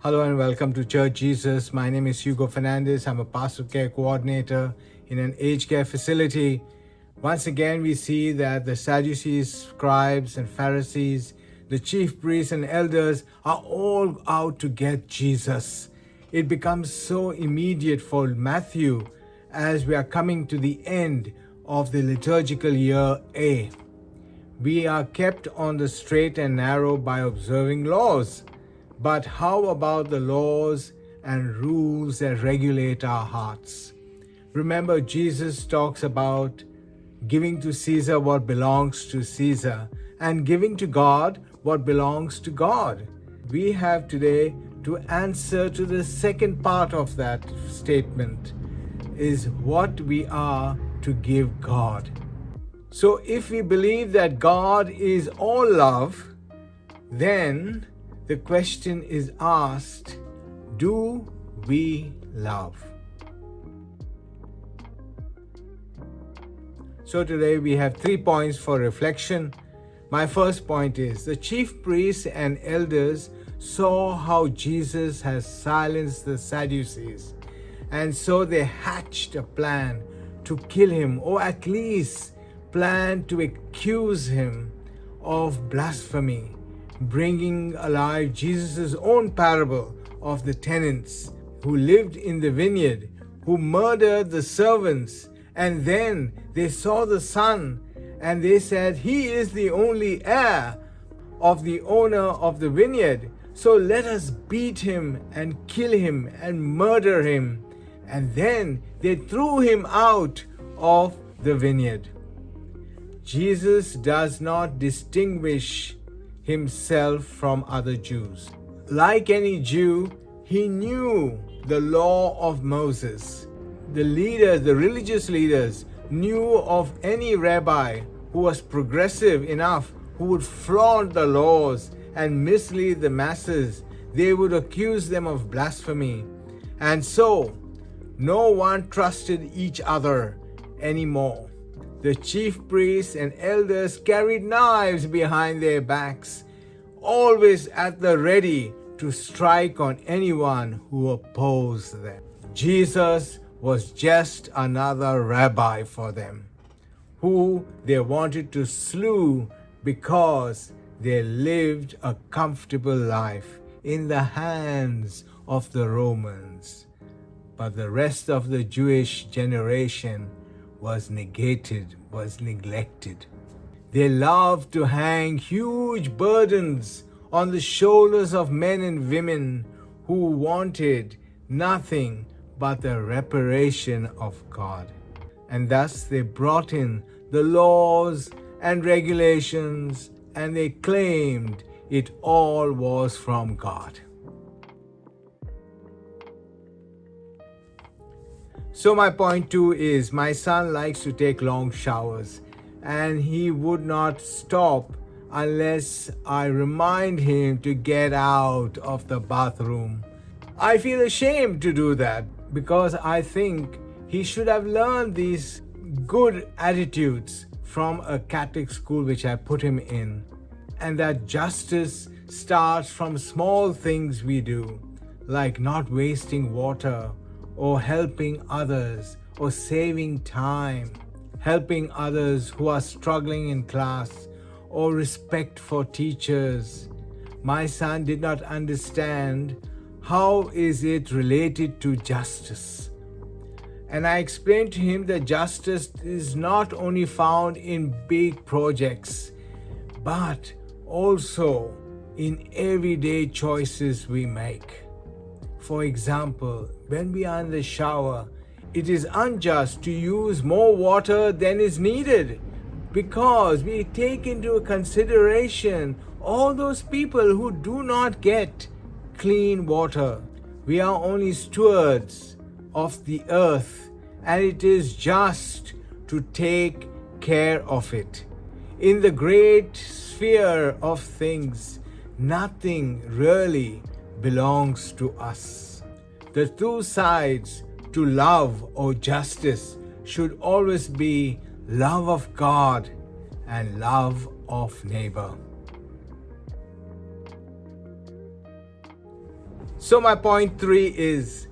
Hello and welcome to Church Jesus. My name is Hugo Fernandez. I'm a pastoral care coordinator in an aged care facility. Once again, we see that the Sadducees, scribes, and Pharisees, the chief priests and elders are all out to get Jesus. It becomes so immediate for Matthew as we are coming to the end of the liturgical year A. We are kept on the straight and narrow by observing laws. But how about the laws and rules that regulate our hearts? Remember, Jesus talks about giving to Caesar what belongs to Caesar and giving to God what belongs to God. We have today to answer to the second part of that statement, is what we are to give God. So if we believe that God is all love, then the question is asked, do we love? So today we have 3 points for reflection. My first point is, the chief priests and elders saw how Jesus has silenced the Sadducees, and so they hatched a plan to kill him, or at least planned to accuse him of blasphemy, bringing alive Jesus' own parable of the tenants who lived in the vineyard, who murdered the servants, and then they saw the son and they said, "He is the only heir of the owner of the vineyard, so let us beat him and kill him and murder him." And then they threw him out of the vineyard. Jesus does not distinguish himself from other Jews. Like any Jew, he knew the law of Moses. The leaders, the religious leaders, knew of any rabbi who was progressive enough, who would flaunt the laws and mislead the masses. They would accuse them of blasphemy. And so, no one trusted each other anymore. The chief priests and elders carried knives behind their backs, always at the ready to strike on anyone who opposed them. Jesus was just another rabbi for them, who they wanted to slew because they lived a comfortable life in the hands of the Romans. But the rest of the Jewish generation was negated, was neglected. They loved to hang huge burdens on the shoulders of men and women who wanted nothing but the reparation of God. And thus they brought in the laws and regulations, and they claimed it all was from God. So my point 2 is, my son likes to take long showers, and he would not stop unless I remind him to get out of the bathroom. I feel ashamed to do that because I think he should have learned these good attitudes from a Catholic school which I put him in, and that justice starts from small things we do, like not wasting water, or helping others, or saving time, helping others who are struggling in class, or respect for teachers. My son did not understand how is it related to justice. And I explained to him that justice is not only found in big projects, but also in everyday choices we make. For example, when we are in the shower, it is unjust to use more water than is needed because we take into consideration all those people who do not get clean water. We are only stewards of the earth, and it is just to take care of it. In the great sphere of things, nothing really belongs to us. The two sides to love or justice should always be love of God and love of neighbor. So my point 3 is,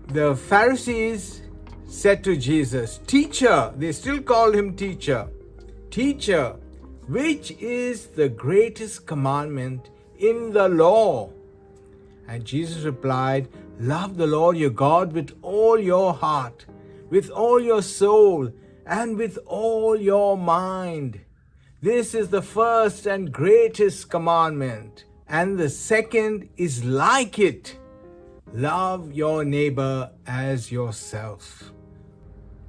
the Pharisees said to Jesus, "Teacher," they still called him teacher, "Teacher, which is the greatest commandment in the law?" And Jesus replied, "Love the Lord your God with all your heart, with all your soul, and with all your mind. This is the first and greatest commandment. And the second is like it. Love your neighbor as yourself."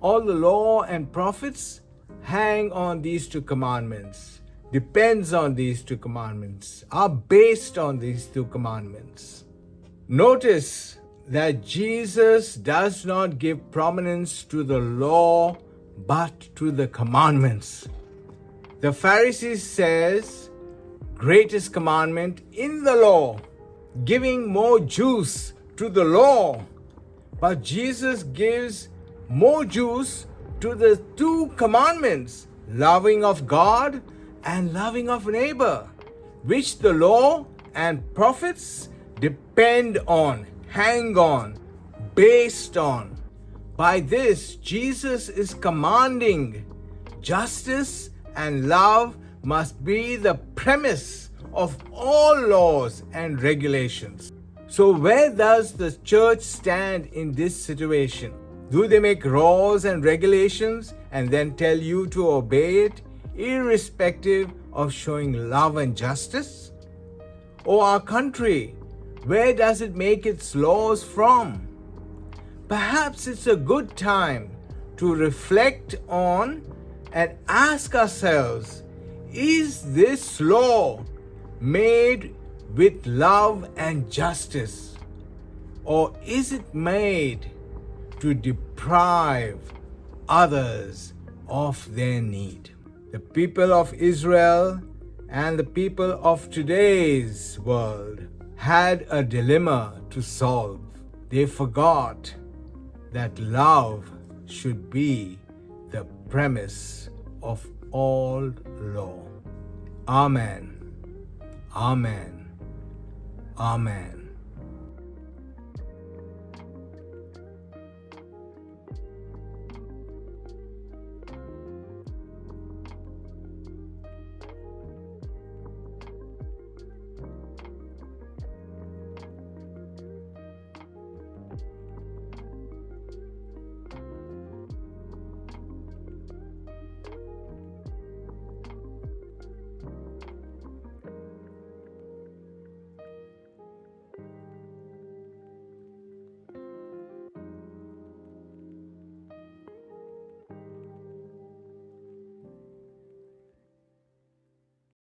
All the law and prophets hang on these two commandments, depends on these two commandments, are based on these two commandments. Notice that Jesus does not give prominence to the law but to the commandments. The Pharisees says, greatest commandment in the law, giving more juice to the law. But Jesus gives more juice to the two commandments, loving of God and loving of neighbor, which the law and prophets depend on, hang on, based on. By this, Jesus is commanding justice and love must be the premise of all laws and regulations. So where does the church stand in this situation? Do they make laws and regulations and then tell you to obey it, irrespective of showing love and justice? Or our country, where does it make its laws from? Perhaps it's a good time to reflect on and ask ourselves, is this law made with love and justice? Or is it made to deprive others of their need? The people of Israel and the people of today's world had a dilemma to solve. They forgot that love should be the premise of all law. Amen. Amen. Amen.